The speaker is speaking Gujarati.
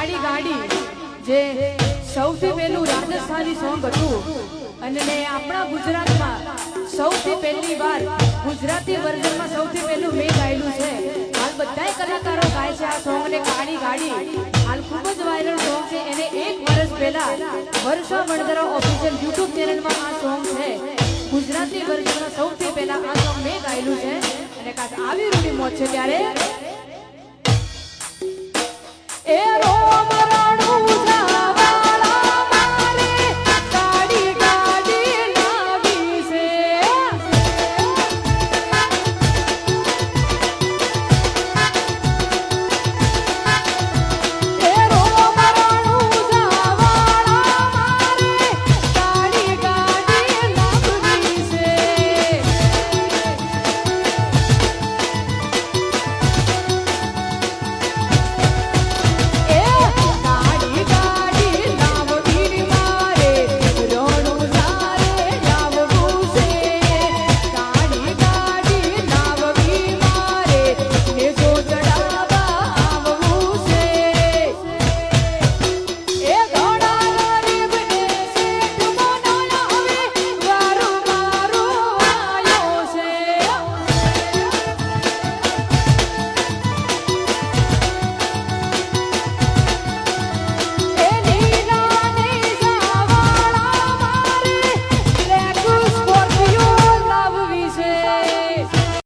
કાળી ગાડી જે સૌથી પહેલું રાજસ્થાની સોંગ હતું અને આપણા ગુજરાતમાં સૌથી પહેલી વાર ગુજરાતી વર્ઝનમાં સૌથી પહેલું મેં ગાયેલું છે. હાલ બધાય કલાકારો ગાય છે આ સોંગ ને કાળી ગાડી. હાલ ખૂબ જ વાયરલ સોંગ છે. એને 1 વર્ષ પહેલા વર્ષા વણદરા ઓફિશિયલ YouTube ચેનલમાં આ સોંગ છે. ગુજરાતી વર્ઝનમાં સૌથી પહેલા આ સોંગ મેં ગાયેલું છે અને કાચ આવી રૂડી મોજ છે ત્યારે